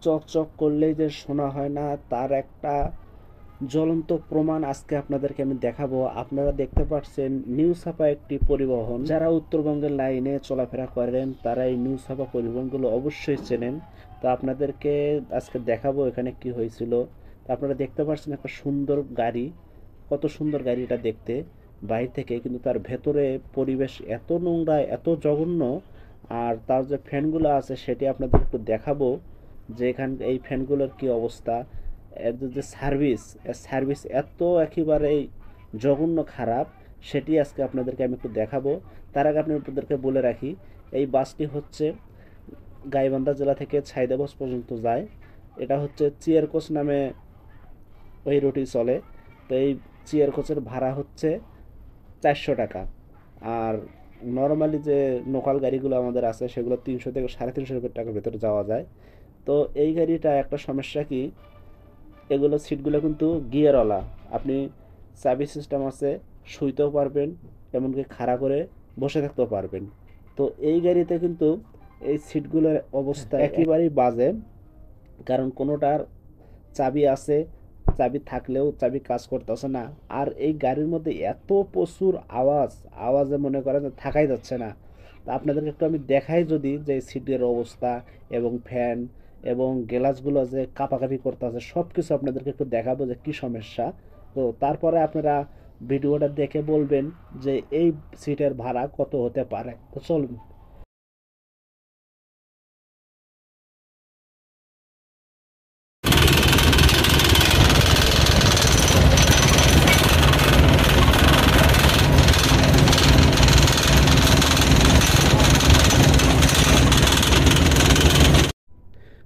চকচক করলেই যে শোনা হয় না, তার একটা জ্বলন্ত প্রমাণ আজকে আপনাদেরকে আমি দেখাবো। আপনারা দেখতে পাচ্ছেন নিউ ছাপা একটি পরিবহন। যারা উত্তরবঙ্গের লাইনে চলাফেরা করেন তারা এই নিউ ছাপা পরিবহনগুলো অবশ্যই চেনেন। তো আপনাদেরকে আজকে দেখাবো এখানে কি হয়েছিল। তো আপনারা দেখতে পাচ্ছেন একটা সুন্দর গাড়ি, কত সুন্দর গাড়িটা দেখতে বাইরে থেকে, কিন্তু তার ভেতরে পরিবেশ এত নোংরা, এত জঘন্য। আর তার যে ফ্যানগুলো আছে সেটি আপনাদের একটু দেখাবো যে এখান এই ফ্যানগুলোর কি অবস্থা। এর যে সার্ভিস, সার্ভিস এত একেবারেই জঘন্য খারাপ, সেটি আজকে আপনাদেরকে আমি একটু দেখাবো। তার আগে আপনাদেরকে বলে রাখি, এই বাসটি হচ্ছে গাইবান্ধা জেলা থেকে ছাইদাবাস পর্যন্ত যায়। এটা হচ্ছে চেয়ার কোচ নামে ওই রুটই চলে। তো এই চেয়ার কোচের ভাড়া হচ্ছে 400 টাকা। আর নর্মালি যে লোকাল গাড়িগুলো আমাদের আছে সেগুলো 300 থেকে 350 টাকার ভেতরে যাওয়া যায়। তো এই গাড়িটা একটা সমস্যা কি, এগুলো সিটগুলো কিন্তু গিয়ারওয়ালা। আপনি চাবি সিস্টেম আছে, শুইতেও পারবেন, এমনকি খাড়া করে বসে থাকতেও পারবেন। তো এই গাড়িতে কিন্তু এই সিটগুলোর অবস্থা একেবারেই বাজে, কারণ কোনোটার চাবি আছে, চাবি থাকলেও চাবি কাজ করতেছে না। আর এই গাড়ির মধ্যে এত প্রচুর আওয়াজ, আওয়াজে মনে করেন যে থাকাই যাচ্ছে না। তা আপনাদেরকে একটু আমি দেখাই যদি যে সিটের অবস্থা এবং ফ্যান এবং গ্লাসগুলো যে কাঁপাকাঁপি করতেছে, সব কিছু আপনাদেরকে একটু দেখাবো যে কি সমস্যা। তো তারপরে আপনারা ভিডিওটা দেখে বলবেন যে এই সিটের ভাড়া কত হতে পারে। তো চলুন।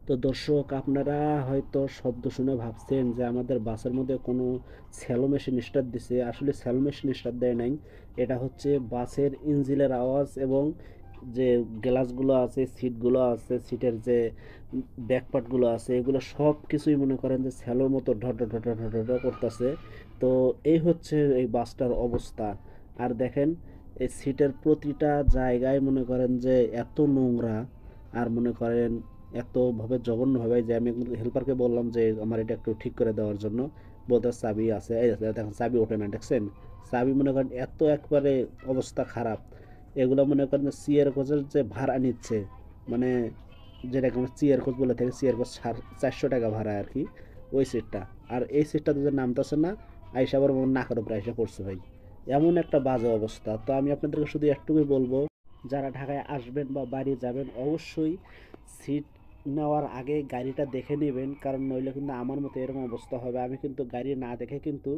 তো দর্শক, আপনারা হয়তো শব্দ শুনে ভাবছেন যে আমাদের বাসের মধ্যে কোনো স্যালো মেশিন স্টার্ট দিছে। আসলে স্যালো মেশিন স্টার্ট দেয় নাই, এটা হচ্ছে বাসের ইঞ্জিনের আওয়াজ এবং যে গ্লাসগুলো আছে, সিটগুলো আছে, সিটের যে ব্যাকপার্টগুলো আছে, এগুলো সব কিছুই মনে করেন যে স্যালোর মতো ঢট ঢট ঢট ঢট ঢট করতেছে। তো এই হচ্ছে এই বাসটার অবস্থা। আর দেখেন এই সিটের প্রতিটা জায়গায় মনে করেন যে এত নোংরা, আর মনে করেন এতভাবে জঘন্যভাবে যে আমি হেল্পারকে বললাম যে আমার এটা একটু ঠিক করে দেওয়ার জন্য, বলতে চাবি আছে, এই দেখেন চাবি ওঠে না, দেখছেন চাবি মনে করেন এত একবারে অবস্থা খারাপ। এগুলো মনে করেন সিয়ার কোচের যে ভাড়া নিচ্ছে, মানে যেটাকে আমরা চেয়ার কোচ বলে থাকি, চেয়ার কোচ 400 টাকা ভাড়া আর কি, ওই সিটটা। আর এই সিটটাতে যে নামতেছে না, আইসা আবার নাকের উপরে আইসা পড়ছে ভাই, এমন একটা বাজে অবস্থা। তো আমি আপনাদেরকে শুধু একটুকুই বলবো, যারা ঢাকায় আসবেন বা বাড়ি যাবেন অবশ্যই সিট নেওয়ার আগে গাড়িটা দেখে নেবেন, কারণ নইলে কিন্তু আমার মতো এরকম অবস্থা হবে। আমি কিন্তু গাড়ি না দেখে কিন্তু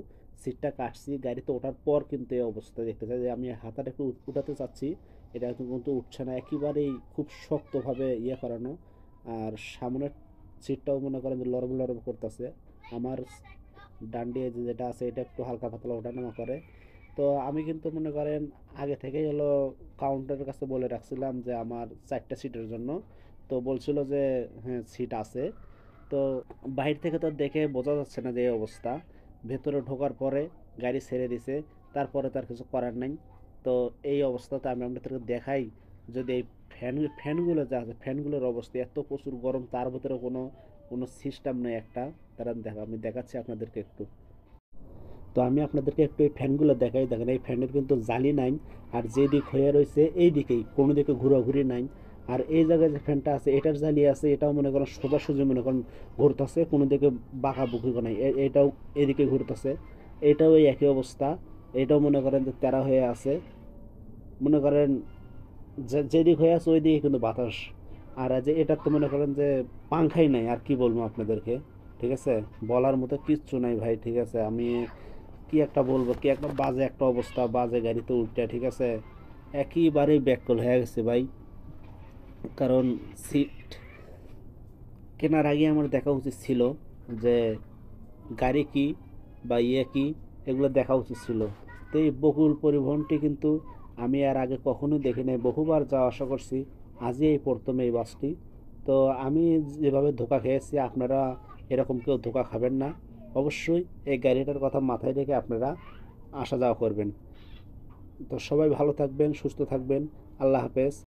সিটটা কাটছি, গাড়িতে ওঠার পর কিন্তু এই অবস্থা দেখতে চাই যে আমি হাতাটা একটু উঠাতে চাচ্ছি, এটা কিন্তু উঠছে না, একেবারেই খুব শক্তভাবে ইয়ে করানো। আর সামনের সিটটাও মনে করেন যে লরম লরম করতেছে। আমার ডান দিয়ে যেটা আছে এটা একটু হালকা পাতলা ওঠানামা করে। তো আমি কিন্তু মনে করেন আগে থেকেই হলো কাউন্টারের কাছে বলে রাখছিলাম যে আমার 4টা সিটের জন্য। তো বলছিল যে হ্যাঁ সিট আছে। তো বাইরে থেকে তো দেখে বোঝা যাচ্ছে না যে এই অবস্থা, ভেতরে ঢোকার পরে গাড়ি ছেড়ে দিছে, তারপরে তার কিছু করার নাই। তো এই অবস্থাতে আমি আপনাদেরকে দেখাই, যদি এই ফ্যানগুলো যা আছে ফ্যানগুলোর অবস্থা এত প্রচুর গরম, তার ভিতরে কোনো কোনো সিস্টেম নেই একটা। তারা আমি দেখাচ্ছি আপনাদেরকে একটু। তো আমি আপনাদেরকে একটু এই ফ্যানগুলো দেখাই, দেখেন এই ফ্যানের কিন্তু জালি নাই। আর যে দিক হয়ে রয়েছে এই দিকেই, কোনো দিকে ঘোরাঘুরি নাই। আর এই জায়গায় যে ফ্যানটা আছে এটার জালি আছে, এটাও মনে করেন সোজাসুজি মনে করেন ঘুরতেছে, কোনো দিকে বাঁকা বুকি নাই, এটাও এদিকে ঘুরতেছে। এটাও এই একই অবস্থা, এটাও মনে করেন যে তেরা হয়ে আছে, মনে করেন যেদিক হয়ে আছে ওই দিকে কিন্তু বাতাস। আর যে এটা তো মনে করেন যে পাংখাই নাই, আর কি বলবো আপনাদেরকে। ঠিক আছে, বলার মতো কিচ্ছু নাই ভাই। ঠিক আছে, আমি কি একটা বলবো, কি একটা বাজে একটা অবস্থা, বাজে গাড়িতে উঠতে। ঠিক আছে, একেবারেই ব্যাককল হয়ে গেছে ভাই। কারণ সিট কেনার আগে আমার দেখা উচিত ছিল যে গাড়ি কি বা ইয়ে কি, এগুলো দেখা উচিত ছিল। তো এই বকুল পরিবহনটি কিন্তু আমি আর আগে কখনোই দেখি নাই, বহুবার যাওয়া আসা করছি, আজই এই প্রথম এই বাসটি। তো আমি যেভাবে ধোকা খেয়েছি, আপনারা এরকম কেউ ধোকা খাবেন না। অবশ্যই এই গাড়িটার কথা মাথায় রেখে আপনারা আসা যাওয়া করবেন। তো সবাই ভালো থাকবেন, সুস্থ থাকবেন। আল্লাহ হাফেজ।